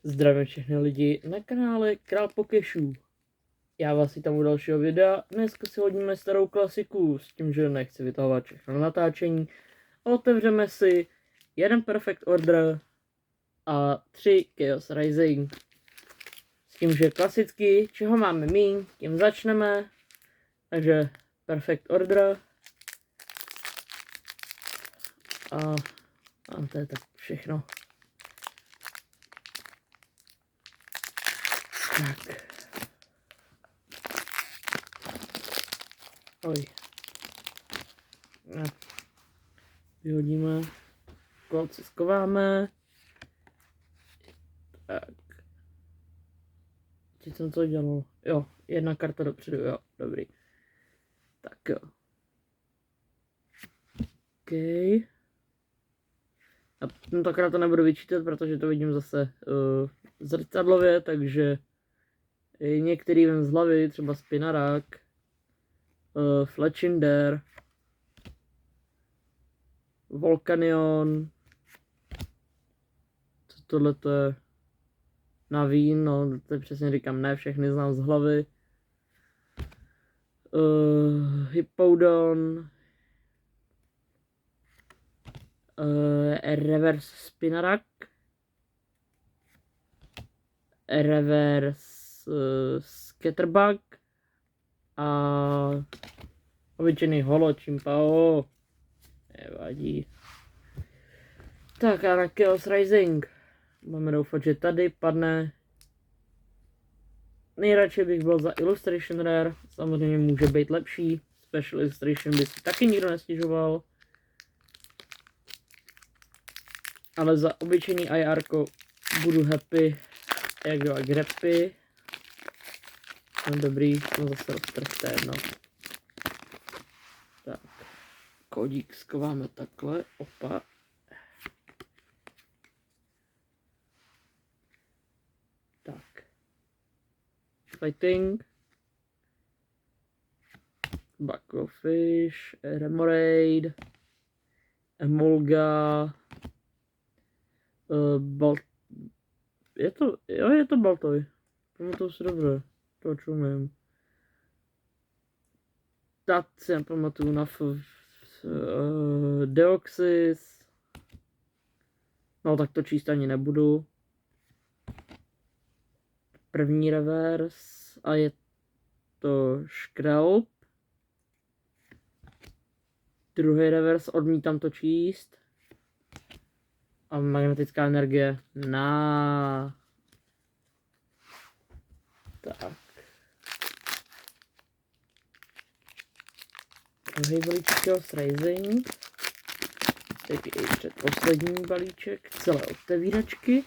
Zdravím všechny lidi na kanále Král Pokešů. Já vás vítám u dalšího videa. Dneska si hodíme starou klasiku s tím, že nechci vytahovat všechno na natáčení. Otevřeme si jeden Perfect Order a 3 Chaos Rising. S tím, že klasicky, čeho máme míň, tím začneme. Takže Perfect Order. A to je tak všechno. Tak. Oj. Vyhodíme. Kolci skováme. Tak. Teď jsem to dělal. Jo, jedna karta dopředu, jo, dobrý. Tak jo. OK. A tentokrát to nebudu vyčítat, protože to vidím zase zrcadlově, takže některý vem z hlavy, třeba Spinarák, Fletchinder, Volcanion, co tohle to je, Navín, no to je přesně říkám, ne všechny znám z hlavy, Hippowdon, Reverse Spinarak, Reverse Scatterbug a obyčejný holo Chimpao. Nevadí. Tak a na Chaos Rising. Máme doufat, že tady padne. Nejradši bych byl za Illustration Rare. Samozřejmě může být lepší. Special Illustration by si taky nikdo nestěžoval. Ale za obyčejný IR budu happy. Jak do agrepy. No dobrý, to zase roztrhté jedno. Tak. Kodík skováme takhle. Opa. Tak. Fighting. Bucklefish. Remoraid. Emolga. Je to Baltoy. Pamatuju si dobře. To čumím. Tak si nepamatuju na Deoxys. No tak to číst ani nebudu. První reverse a je to Škrelp. Druhý reverse, odmítám to číst. A magnetická energie na. Tak. Druhý balíček Chaos Rising. Teď je předposlední balíček celé otevíračky.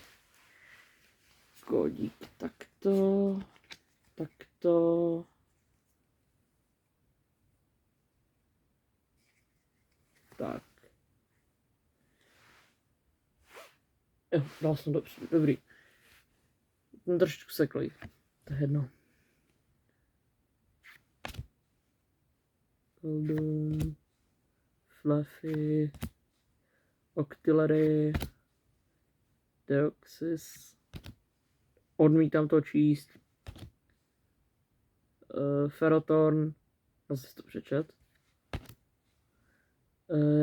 Kódík takto. Takto. Tak. Jo, dal jsem to dobrý. Ten trošičku seklý. To je jedno. Goldum, Fluffy, Octillery, Deoxys. Odmítám to číst. Ferrothorn. Zase to přečet.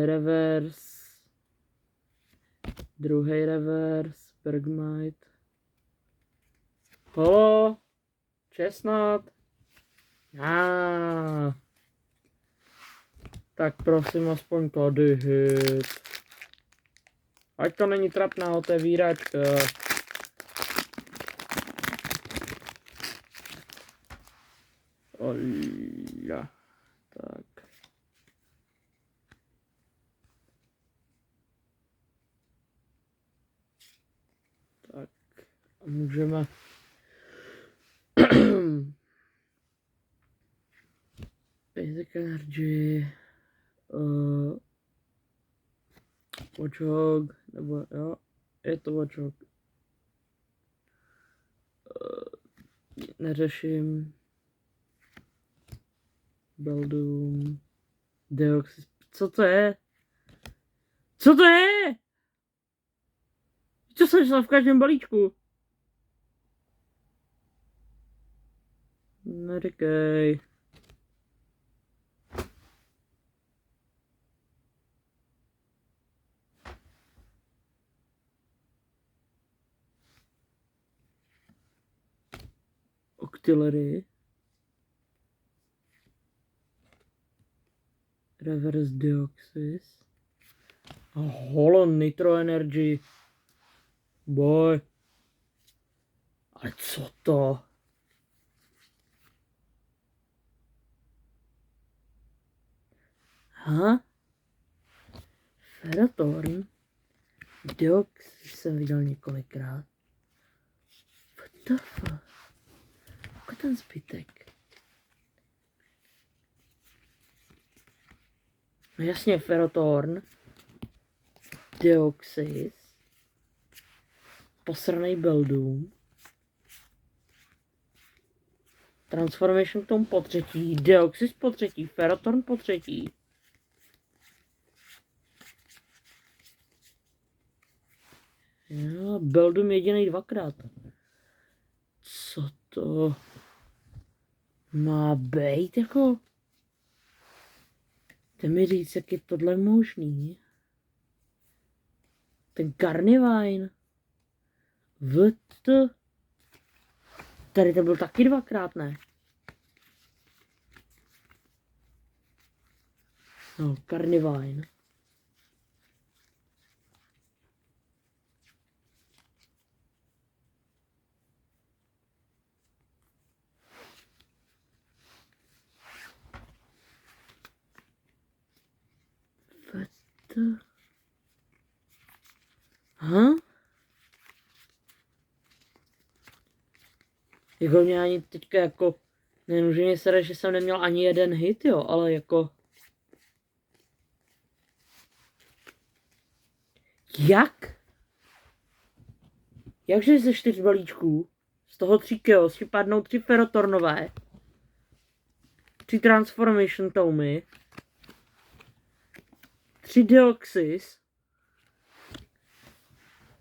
Reverse. Druhý reverse, Bergmite. Holo, Chestnut. Tak prosím aspoň tady hit. Ať to není trapná otevíračka. Oja. Tak. Můžeme Basic Energy, Watchog, nebo jo, je to Watchog. Neřeším. Beldum, Deoxys, co to je? Co to je? Co jsem šla v každém balíčku? Neříkej. Octillery. Reverse Deoxys. A holo Nitro Energy. Boj. Ale co to? Ha? Ferrotorn. Deoxys jsem viděl několikrát. What the fuck? Jako ten zbytek. No jasně, Ferrotorn. Deoxys. Posranej Beldum. Transformation k tomu po třetí. Deoxys po třetí. Ferrotorn po třetí. Jo, Beldum jedinej dvakrát. Co to má být jako? Ty mi říct, jak je tohle možný. Ten Carnivine. Tady to byl taky dvakrát, ne? No, Carnivine. Ha? Jako mě ani teďka jako, nejenom, že mě sere, že jsem neměl ani jeden hit, jo, ale jako... Jak? Jakže ze 4 balíčků, z toho 3 Chaos, ti padnou 3 Ferrotornové, 3 Transformation Tomy, 3 Deoxys,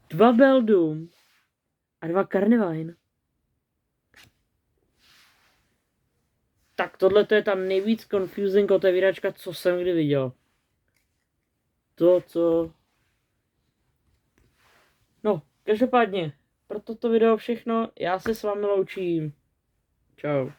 2 Beldum a 2 Carnivine. Tak tohle je ta nejvíc confusing otevíračka, co jsem kdy viděl. To, co... No, každopádně, pro toto video všechno, já se s vámi loučím. Čau.